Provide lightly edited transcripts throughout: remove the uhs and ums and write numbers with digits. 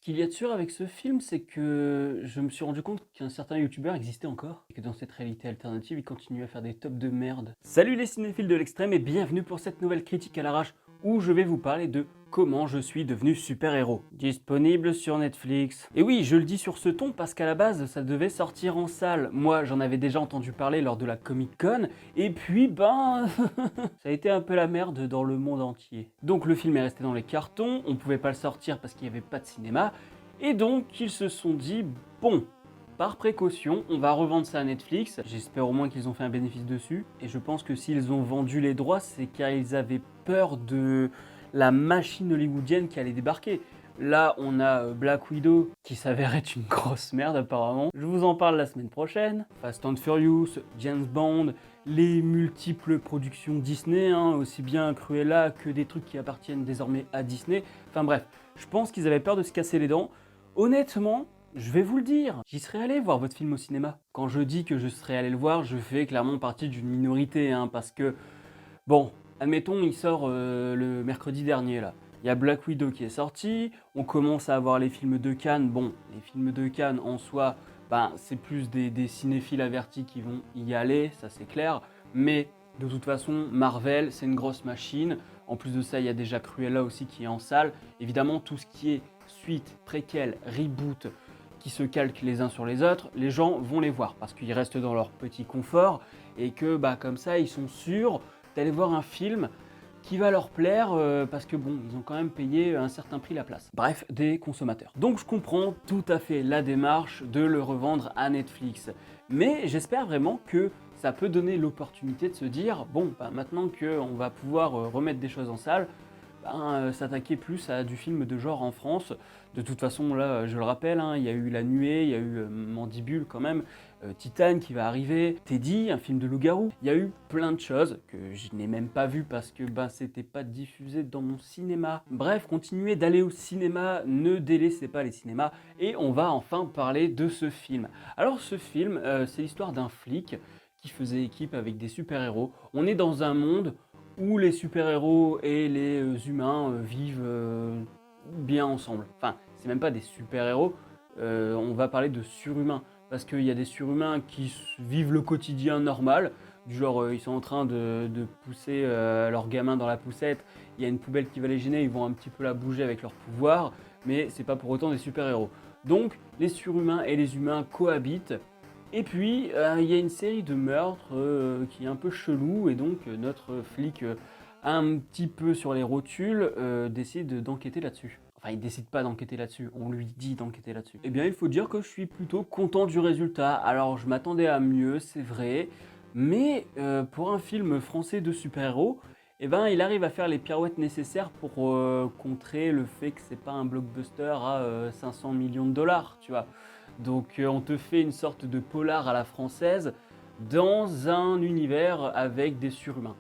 Qu'il y a de sûr avec ce film, c'est que je me suis rendu compte qu'un certain youtubeur existait encore et que dans cette réalité alternative, il continue à faire des tops de merde. Salut les cinéphiles de l'extrême et bienvenue pour cette nouvelle critique à l'arrache où je vais vous parler de comment je suis devenu super-héros. Disponible sur Netflix. Et oui, je le dis sur ce ton parce qu'à la base, ça devait sortir en salle. Moi, j'en avais déjà entendu parler lors de la Comic-Con et puis, ça a été un peu la merde dans le monde entier. Donc le film est resté dans les cartons, on pouvait pas le sortir parce qu'il n'y avait pas de cinéma, et donc ils se sont dit, bon, par précaution, on va revendre ça à Netflix, j'espère au moins qu'ils ont fait un bénéfice dessus, et je pense que s'ils ont vendu les droits, c'est car ils avaient peur de la machine hollywoodienne qui allait débarquer. Là, on a Black Widow, qui s'avère être une grosse merde apparemment. Je vous en parle la semaine prochaine. Fast and Furious, James Bond, les multiples productions Disney, aussi bien Cruella que des trucs qui appartiennent désormais à Disney. Enfin bref, je pense qu'ils avaient peur de se casser les dents. Honnêtement, je vais vous le dire, j'y serais allé voir votre film au cinéma. Quand je dis que je serais allé le voir, je fais clairement partie d'une minorité, parce que, bon, admettons, il sort le mercredi dernier, là. Il y a Black Widow qui est sorti, on commence à avoir les films de Cannes. Bon, les films de Cannes en soi, c'est plus des cinéphiles avertis qui vont y aller, ça c'est clair. Mais de toute façon, Marvel, c'est une grosse machine. En plus de ça, il y a déjà Cruella aussi qui est en salle. Évidemment, tout ce qui est suite, préquel, reboot, qui se calquent les uns sur les autres, les gens vont les voir parce qu'ils restent dans leur petit confort et que comme ça, ils sont sûrs d'aller voir un film qui va leur plaire parce que bon, ils ont quand même payé un certain prix la place. Bref, des consommateurs. Donc je comprends tout à fait la démarche de le revendre à Netflix. Mais j'espère vraiment que ça peut donner l'opportunité de se dire, bon, maintenant qu'on va pouvoir remettre des choses en salle, s'attaquer plus à du film de genre en France. De toute façon, là, je le rappelle, il y a eu La Nuée, il y a eu Mandibule quand même, Titane qui va arriver, Teddy, un film de loup-garou. Il y a eu plein de choses que je n'ai même pas vu parce que c'était pas diffusé dans mon cinéma. Bref, continuez d'aller au cinéma, ne délaissez pas les cinémas et on va enfin parler de ce film. Alors ce film, c'est l'histoire d'un flic qui faisait équipe avec des super-héros. On est dans un monde où les super-héros et les humains vivent bien ensemble. Enfin, c'est même pas des super-héros, on va parler de surhumains. Parce qu'il y a des surhumains qui vivent le quotidien normal, du genre ils sont en train de pousser leur gamin dans la poussette, il y a une poubelle qui va les gêner, ils vont un petit peu la bouger avec leur pouvoir, mais c'est pas pour autant des super-héros. Donc les surhumains et les humains cohabitent. Et puis, il y a une série de meurtres qui est un peu chelou, et donc notre flic, un petit peu sur les rotules, décide d'enquêter là-dessus. Enfin, il décide pas d'enquêter là-dessus, on lui dit d'enquêter là-dessus. Eh bien, il faut dire que je suis plutôt content du résultat. Alors, je m'attendais à mieux, c'est vrai, mais pour un film français de super-héros, il arrive à faire les pirouettes nécessaires pour contrer le fait que c'est pas un blockbuster à 500 millions de dollars, tu vois. Donc on te fait une sorte de polar à la française dans un univers avec des surhumains.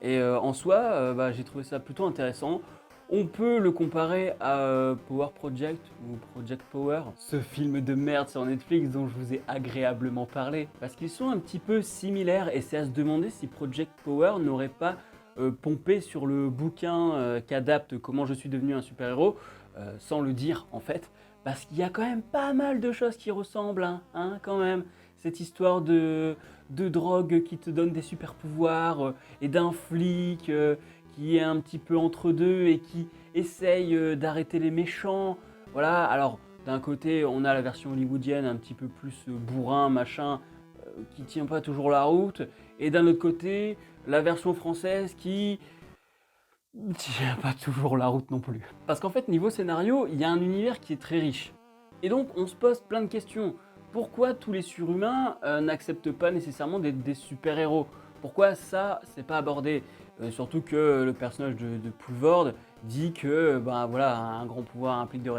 Et en soi, j'ai trouvé ça plutôt intéressant. On peut le comparer à Power Project ou Project Power, ce film de merde sur Netflix dont je vous ai agréablement parlé, parce qu'ils sont un petit peu similaires et c'est à se demander si Project Power n'aurait pas pompé sur le bouquin qu'adapte Comment je suis devenu un super-héros, sans le dire en fait, parce qu'il y a quand même pas mal de choses qui ressemblent, quand même. Cette histoire de drogue qui te donne des super pouvoirs et d'un flic qui est un petit peu entre deux et qui essaye d'arrêter les méchants. Voilà, alors d'un côté on a la version hollywoodienne un petit peu plus bourrin, machin, qui tient pas toujours la route, et d'un autre côté la version française qui tient pas toujours la route non plus. Parce qu'en fait, niveau scénario, il y a un univers qui est très riche. Et donc, on se pose plein de questions. Pourquoi tous les surhumains n'acceptent pas nécessairement d'être des super-héros? Pourquoi ça, c'est pas abordé? Surtout que le personnage de Poulvord dit que voilà, un grand pouvoir implique de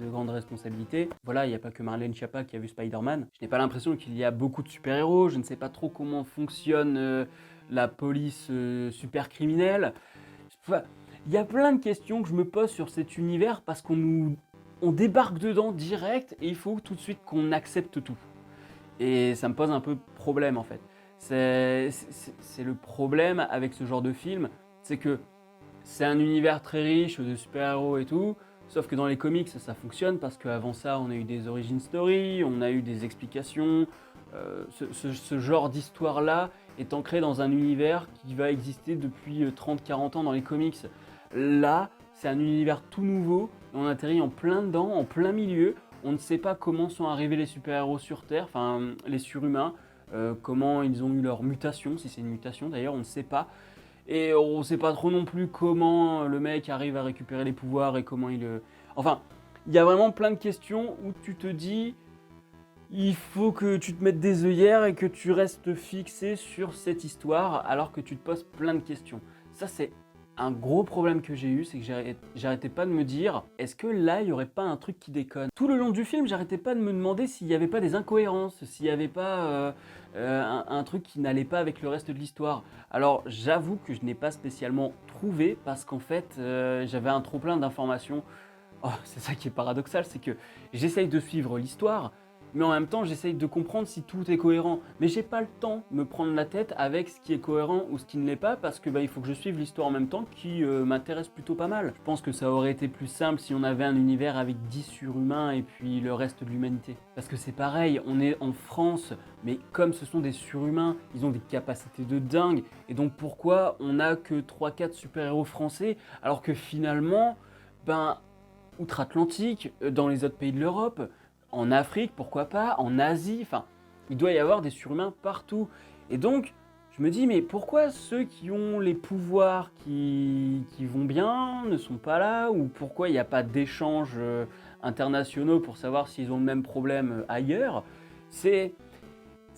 grandes responsabilités. Voilà, il n'y a pas que Marlène Schiappa qui a vu Spider-Man. Je n'ai pas l'impression qu'il y a beaucoup de super-héros, je ne sais pas trop comment fonctionne la police super criminelle. Enfin, il y a plein de questions que je me pose sur cet univers parce on débarque dedans direct et il faut tout de suite qu'on accepte tout. Et ça me pose un peu problème en fait. C'est le problème avec ce genre de film, c'est que c'est un univers très riche de super-héros et tout, Sauf que dans les comics, ça fonctionne parce qu'avant ça, on a eu des origin story, on a eu des explications. Ce genre d'histoire-là est ancré dans un univers qui va exister depuis 30-40 ans dans les comics. Là, c'est un univers tout nouveau, et on atterrit en plein dedans, en plein milieu. On ne sait pas comment sont arrivés les super-héros sur Terre, enfin les surhumains, comment ils ont eu leur mutation, si c'est une mutation d'ailleurs, on ne sait pas. Et on ne sait pas trop non plus comment le mec arrive à récupérer les pouvoirs et comment il... Enfin, il y a vraiment plein de questions où tu te dis, il faut que tu te mettes des œillères et que tu restes fixé sur cette histoire alors que tu te poses plein de questions. Ça, c'est un gros problème que j'ai eu, c'est que j'arrêtais pas de me dire, est-ce que là, il n'y aurait pas un truc qui déconne? Tout le long du film, j'arrêtais pas de me demander s'il n'y avait pas des incohérences, s'il n'y avait pas un truc qui n'allait pas avec le reste de l'histoire. Alors, j'avoue que je n'ai pas spécialement trouvé parce qu'en fait, j'avais un trop-plein d'informations. Oh, c'est ça qui est paradoxal, c'est que j'essaye de suivre l'histoire, mais en même temps, j'essaye de comprendre si tout est cohérent. Mais j'ai pas le temps de me prendre la tête avec ce qui est cohérent ou ce qui ne l'est pas, parce que il faut que je suive l'histoire en même temps qui m'intéresse plutôt pas mal. Je pense que ça aurait été plus simple si on avait un univers avec 10 surhumains et puis le reste de l'humanité. Parce que c'est pareil, on est en France, mais comme ce sont des surhumains, ils ont des capacités de dingue. Et donc pourquoi on n'a que 3-4 super-héros français, alors que finalement, outre-Atlantique, dans les autres pays de l'Europe, en Afrique, pourquoi pas, en Asie, enfin, il doit y avoir des surhumains partout. Et donc, je me dis, mais pourquoi ceux qui ont les pouvoirs qui vont bien ne sont pas là? Ou pourquoi il n'y a pas d'échanges internationaux pour savoir s'ils ont le même problème ailleurs? C'est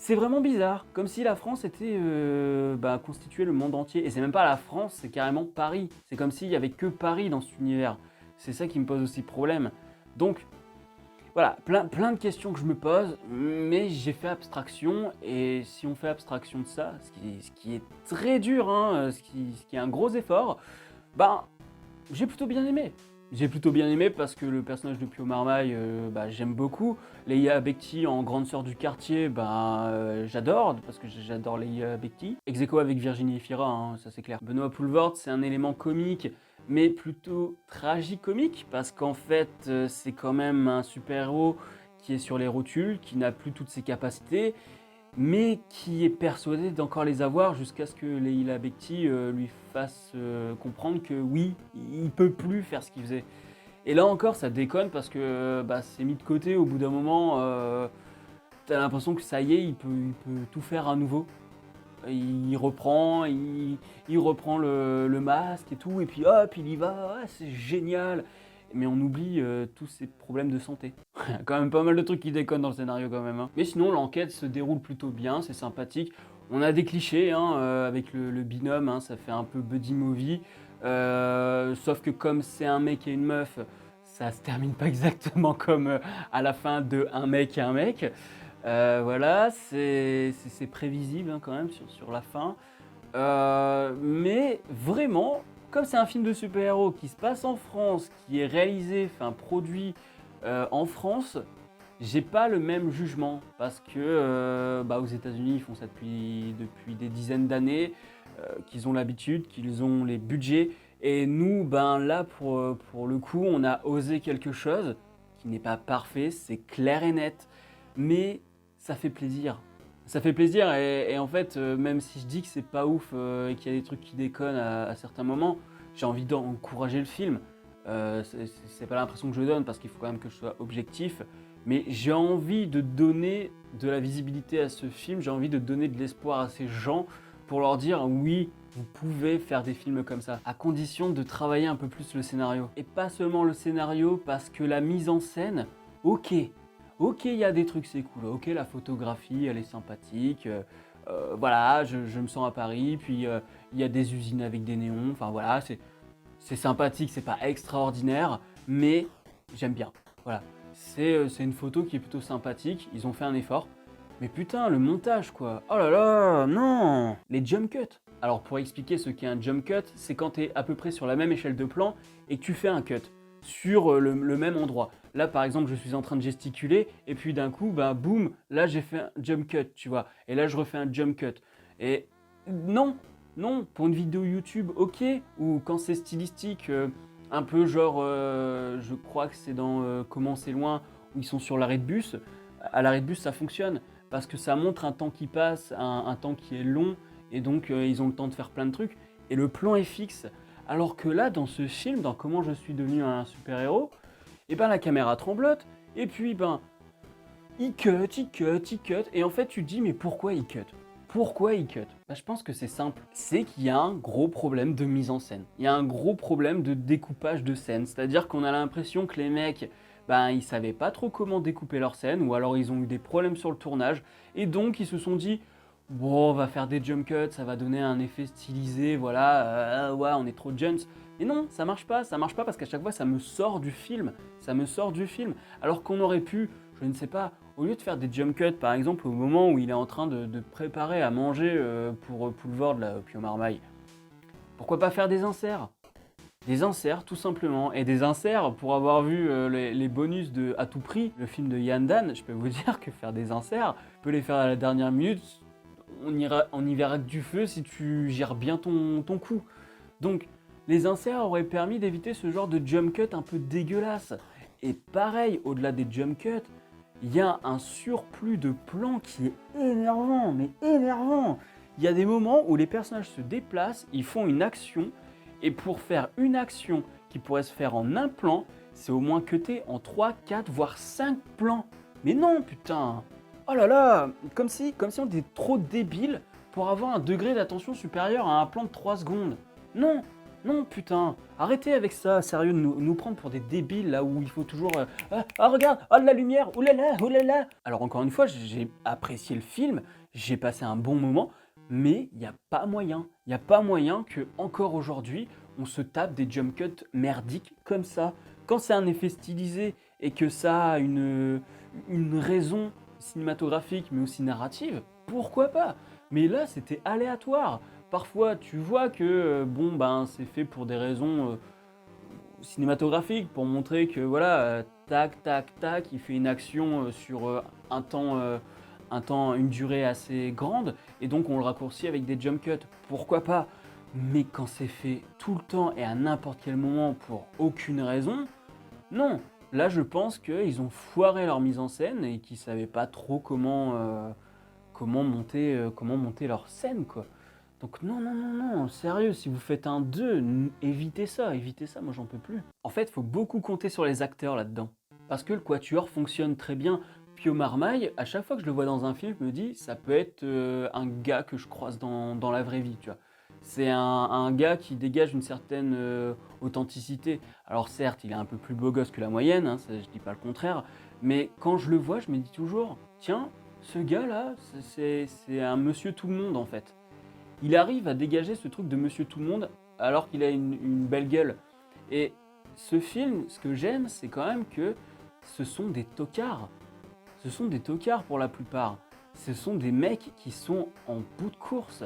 vraiment bizarre, comme si la France était constituait le monde entier. Et c'est même pas la France, c'est carrément Paris. C'est comme s'il y avait que Paris dans cet univers. C'est ça qui me pose aussi problème. Donc, voilà, plein de questions que je me pose, mais j'ai fait abstraction, et si on fait abstraction de ça, ce qui est très dur, hein, ce qui est un gros effort, j'ai plutôt bien aimé. J'ai plutôt bien aimé parce que le personnage de Pio Marmaille, j'aime beaucoup. Leia Bekti en grande sœur du quartier, j'adore, parce que j'adore Leia Bekti. Ex aequo avec Virginie Efira, hein, ça c'est clair. Benoît Poelvoort, c'est un élément comique, mais plutôt tragicomique, parce qu'en fait, c'est quand même un super-héros qui est sur les rotules, qui n'a plus toutes ses capacités, mais qui est persuadé d'encore les avoir jusqu'à ce que Leila Bekti lui fasse comprendre que oui, il peut plus faire ce qu'il faisait. Et là encore, ça déconne parce que c'est mis de côté au bout d'un moment. T'as l'impression que ça y est, il peut tout faire à nouveau. Il reprend le masque et tout, et puis hop, il y va, ouais, c'est génial. Mais on oublie tous ces problèmes de santé. Il y a quand même pas mal de trucs qui déconnent dans le scénario quand même, hein. Mais sinon, l'enquête se déroule plutôt bien, c'est sympathique. On a des clichés hein, avec le binôme, hein, ça fait un peu buddy movie. Sauf que comme c'est un mec et une meuf, ça se termine pas exactement comme à la fin de un mec et un mec. Voilà, c'est prévisible hein, quand même sur la fin. Mais vraiment, comme c'est un film de super-héros qui se passe en France, qui est réalisé, enfin produit en France, j'ai pas le même jugement parce que aux États-Unis ils font ça depuis des dizaines d'années, qu'ils ont l'habitude, qu'ils ont les budgets, et nous là pour le coup on a osé quelque chose qui n'est pas parfait, c'est clair et net, mais ça fait plaisir. Ça fait plaisir et en fait, même si je dis que c'est pas ouf et qu'il y a des trucs qui déconnent à certains moments, j'ai envie d'encourager le film. C'est pas l'impression que je donne parce qu'il faut quand même que je sois objectif, mais j'ai envie de donner de la visibilité à ce film, j'ai envie de donner de l'espoir à ces gens pour leur dire oui, vous pouvez faire des films comme ça, à condition de travailler un peu plus le scénario. Et pas seulement le scénario, parce que la mise en scène, ok, il y a des trucs c'est cool, ok la photographie elle est sympathique, voilà je me sens à Paris, puis il y a des usines avec des néons, enfin voilà c'est sympathique, c'est pas extraordinaire, mais j'aime bien, voilà. C'est une photo qui est plutôt sympathique, ils ont fait un effort, mais putain le montage quoi, oh là là, non. Les jump cuts, alors pour expliquer ce qu'est un jump cut, c'est quand tu es à peu près sur la même échelle de plan et que tu fais un cut sur le même endroit. Là, par exemple, je suis en train de gesticuler, et puis d'un coup, boum, là, j'ai fait un jump cut, tu vois. Et là, je refais un jump cut. Et non, pour une vidéo YouTube, ok, ou quand c'est stylistique, Un peu genre, je crois que c'est dans Comment c'est loin, où ils sont sur l'arrêt de bus. À l'arrêt de bus, ça fonctionne parce que ça montre un temps qui passe, un temps qui est long, et donc ils ont le temps de faire plein de trucs. Et le plan est fixe. Alors que là, dans ce film, dans Comment je suis devenu un super-héros, et ben la caméra tremblote, et puis ben il cut, il cut, il cut, et en fait tu te dis mais pourquoi il cut? Pourquoi il cut? Bah, je pense que c'est simple, c'est qu'il y a un gros problème de mise en scène. Il y a un gros problème de découpage de scène, c'est-à-dire qu'on a l'impression que les mecs, ben ils savaient pas trop comment découper leur scène, ou alors ils ont eu des problèmes sur le tournage, et donc ils se sont dit bon on va faire des jump cuts, ça va donner un effet stylisé, voilà, ouais on est trop jumps. Mais non, ça marche pas parce qu'à chaque fois ça me sort du film, ça me sort du film, alors qu'on aurait pu, je ne sais pas, au lieu de faire des jump cuts, par exemple, au moment où il est en train de préparer à manger pour Poulvord, là, au Pio Marmaille, pourquoi pas faire des inserts? Des inserts, tout simplement. Et des inserts, pour avoir vu les bonus de À tout prix, le film de Yann Dan, je peux vous dire que faire des inserts, tu peux les faire à la dernière minute, on y verra que du feu si tu gères bien ton coup. Donc, les inserts auraient permis d'éviter ce genre de jump cut un peu dégueulasse. Et pareil, au-delà des jump cuts, il y a un surplus de plans qui est énervant, mais énervant. Il y a des moments où les personnages se déplacent, ils font une action, et pour faire une action qui pourrait se faire en un plan, c'est au moins cuté en 3, 4, voire 5 plans. Mais non, putain. Oh là là, comme si on était trop débile pour avoir un degré d'attention supérieur à un plan de 3 secondes. Non, non, putain, arrêtez avec ça, sérieux, de nous prendre pour des débiles là où il faut toujours. Regarde, oh la lumière, oulala, oulala. Alors, encore une fois, j'ai apprécié le film, j'ai passé un bon moment, mais il n'y a pas moyen. Il n'y a pas moyen que, encore aujourd'hui, on se tape des jump cuts merdiques comme ça. Quand c'est un effet stylisé et que ça a une raison cinématographique mais aussi narrative, pourquoi pas? Mais là, c'était aléatoire. Parfois, tu vois que bon, ben, c'est fait pour des raisons cinématographiques, pour montrer que voilà, tac, tac, tac, il fait une action sur un temps, une durée assez grande, et donc on le raccourcit avec des jump cuts. Pourquoi pas? Mais quand c'est fait tout le temps et à n'importe quel moment pour aucune raison, non. Là, je pense qu'ils ont foiré leur mise en scène et qu'ils savaient pas trop comment monter leur scène, quoi. Donc non, non, non, non, sérieux, si vous faites un 2, évitez ça, moi j'en peux plus. En fait, il faut beaucoup compter sur les acteurs là-dedans. Parce que le quatuor fonctionne très bien. Pio Marmaille, à chaque fois que je le vois dans un film, je me dis, ça peut être un gars que je croise dans la vraie vie, tu vois. C'est un gars qui dégage une certaine authenticité. Alors certes, il est un peu plus beau gosse que la moyenne, hein, ça, je dis pas le contraire, mais quand je le vois, je me dis toujours, tiens, ce gars-là, c'est un monsieur tout le monde en fait. Il arrive à dégager ce truc de monsieur tout le monde alors qu'il a une belle gueule. Et ce film, ce que j'aime, c'est quand même que ce sont des tocards. Ce sont des tocards pour la plupart. Ce sont des mecs qui sont en bout de course.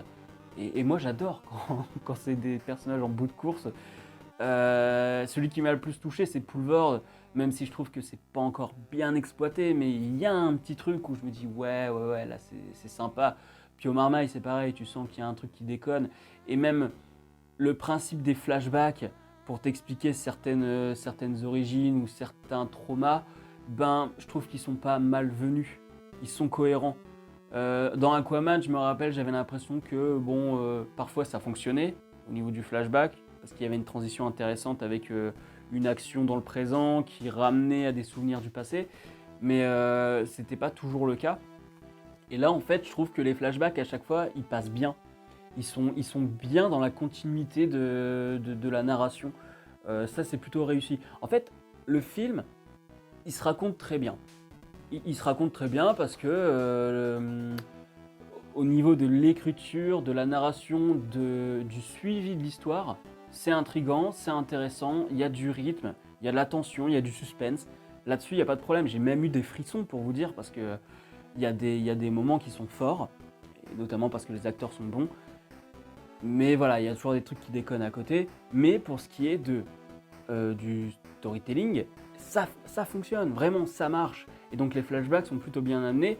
Et moi j'adore quand c'est des personnages en bout de course. Celui qui m'a le plus touché, c'est Poulvord, même si je trouve que c'est pas encore bien exploité, mais il y a un petit truc où je me dis ouais, là c'est sympa. Puis au Marmaille, c'est pareil, tu sens qu'il y a un truc qui déconne. Et même le principe des flashbacks pour t'expliquer certaines origines ou certains traumas, ben je trouve qu'ils sont pas malvenus, ils sont cohérents. Dans Aquaman, je me rappelle, j'avais l'impression que bon, parfois ça fonctionnait au niveau du flashback, parce qu'il y avait une transition intéressante avec une action dans le présent qui ramenait à des souvenirs du passé, mais c'était pas toujours le cas. Et là, en fait, je trouve que les flashbacks, à chaque fois, ils passent bien. Ils sont bien dans la continuité de la narration. Ça, c'est plutôt réussi. En fait, le film, il se raconte très bien. Il se raconte très bien parce que au niveau de l'écriture, de la narration, du suivi de l'histoire, c'est intriguant, c'est intéressant, il y a du rythme, il y a de la tension, il y a du suspense. Là-dessus, il n'y a pas de problème. J'ai même eu des frissons pour vous dire parce que il y a des moments qui sont forts, et notamment parce que les acteurs sont bons. Mais voilà, il y a toujours des trucs qui déconnent à côté. Mais pour ce qui est du storytelling, ça fonctionne, vraiment, ça marche. Et donc les flashbacks sont plutôt bien amenés.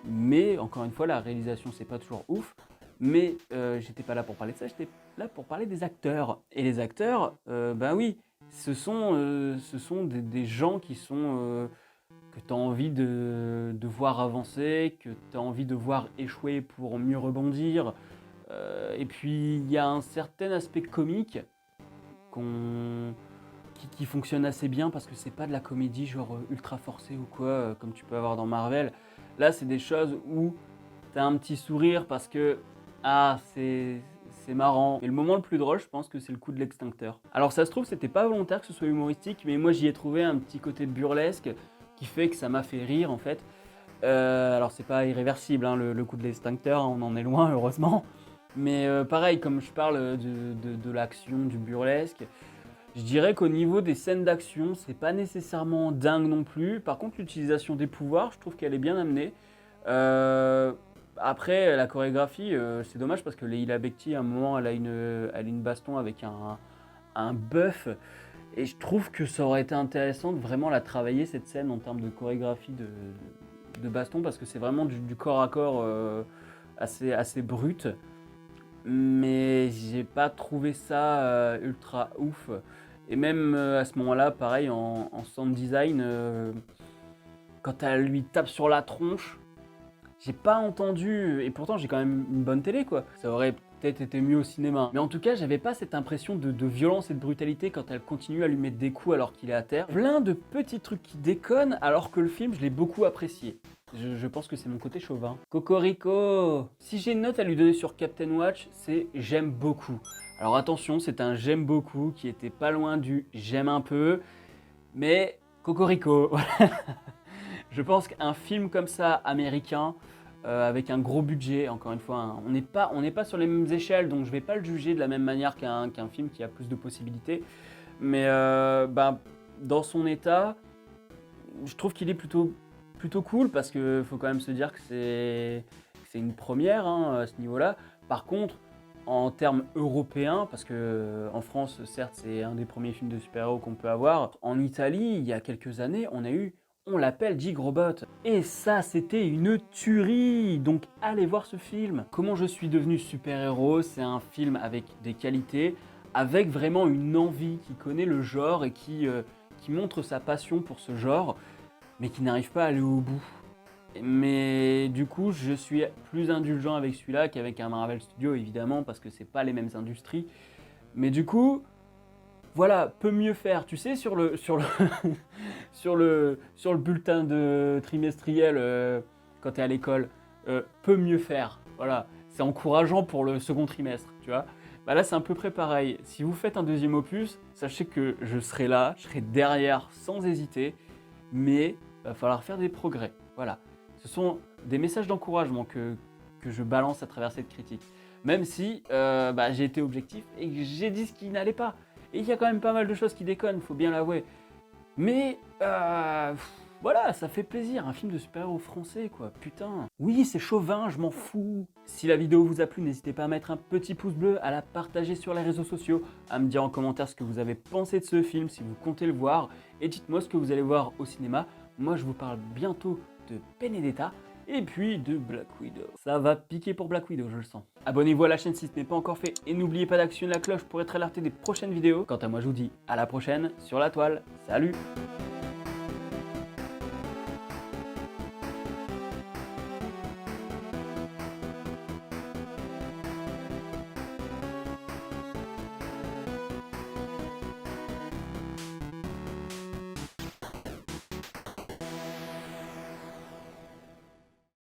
Mais encore une fois, la réalisation, c'est pas toujours ouf. Mais j'étais pas là pour parler de ça, j'étais là pour parler des acteurs. Et les acteurs, ben oui, ce sont des gens qui sont, que tu as envie de voir avancer, que tu as envie de voir échouer pour mieux rebondir. Et puis il y a un certain aspect comique qu'on qui fonctionne assez bien parce que c'est pas de la comédie genre, ultra forcée ou quoi, comme tu peux avoir dans Marvel. Là, c'est des choses où tu as un petit sourire parce que, ah, c'est marrant. Et le moment le plus drôle, je pense que c'est le coup de l'extincteur. Alors ça se trouve, c'était pas volontaire que ce soit humoristique, mais moi j'y ai trouvé un petit côté burlesque qui fait que ça m'a fait rire en fait. Alors c'est pas irréversible, hein, le coup de l'extincteur, hein, on en est loin heureusement. Mais pareil, comme je parle de l'action, du burlesque, je dirais qu'au niveau des scènes d'action, c'est pas nécessairement dingue non plus. Par contre, l'utilisation des pouvoirs, je trouve qu'elle est bien amenée. Euh, Après, la chorégraphie, c'est dommage parce que Leila Bekti, à un moment, elle a une baston avec un bœuf. Et je trouve que ça aurait été intéressant de vraiment la travailler, cette scène, en termes de chorégraphie de baston, parce que c'est vraiment du corps à corps assez brut. Mais j'ai pas trouvé ça ultra ouf. Et même à ce moment-là, pareil, en sound design, quand elle lui tape sur la tronche, j'ai pas entendu, et pourtant j'ai quand même une bonne télé quoi. Ça aurait peut-être été mieux au cinéma. Mais en tout cas, j'avais pas cette impression de violence et de brutalité quand elle continue à lui mettre des coups alors qu'il est à terre. Plein de petits trucs qui déconnent alors que le film, je l'ai beaucoup apprécié. Je pense que c'est mon côté chauvin. Cocorico! Si j'ai une note à lui donner sur Captain Watch, c'est j'aime beaucoup. Alors attention, c'est un j'aime beaucoup qui était pas loin du j'aime un peu, mais Cocorico. Je pense qu'un film comme ça, américain, avec un gros budget, encore une fois, hein, on n'est pas sur les mêmes échelles, donc je vais pas le juger de la même manière qu'un film qui a plus de possibilités. Mais dans son état, je trouve qu'il est plutôt cool parce qu'il faut quand même se dire que c'est une première hein, à ce niveau-là. Par contre, en termes européens, parce que en France, certes, c'est un des premiers films de super-héros qu'on peut avoir. En Italie, il y a quelques années, on l'appelle Gigrobot. Et ça, c'était une tuerie. Donc, allez voir ce film. Comment je suis devenu super-héros, c'est un film avec des qualités, avec vraiment une envie, qui connaît le genre et qui montre sa passion pour ce genre, mais qui n'arrive pas à aller au bout. Mais du coup, je suis plus indulgent avec celui-là qu'avec un Marvel Studio, évidemment, parce que c'est pas les mêmes industries. Mais du coup, voilà, peut mieux faire. Tu sais, sur le bulletin de trimestriel quand tu es à l'école, peut mieux faire. Voilà, c'est encourageant pour le second trimestre, tu vois. Bah là, c'est à peu près pareil. Si vous faites un deuxième opus, sachez que je serai là, je serai derrière sans hésiter, mais il va falloir faire des progrès. Voilà. Ce sont des messages d'encouragement que je balance à travers cette critique. Même si j'ai été objectif et que j'ai dit ce qui n'allait pas. Et il y a quand même pas mal de choses qui déconnent, faut bien l'avouer. Mais voilà, ça fait plaisir, un film de super-héros français quoi, putain. Oui, c'est chauvin, je m'en fous. Si la vidéo vous a plu, n'hésitez pas à mettre un petit pouce bleu, à la partager sur les réseaux sociaux, à me dire en commentaire ce que vous avez pensé de ce film, si vous comptez le voir, et dites-moi ce que vous allez voir au cinéma. Moi, je vous parle bientôt de Benedetta et puis de Black Widow. Ça va piquer pour Black Widow, je le sens. Abonnez-vous à la chaîne si ce n'est pas encore fait et n'oubliez pas d'actionner la cloche pour être alerté des prochaines vidéos. Quant à moi, je vous dis à la prochaine sur la toile. Salut!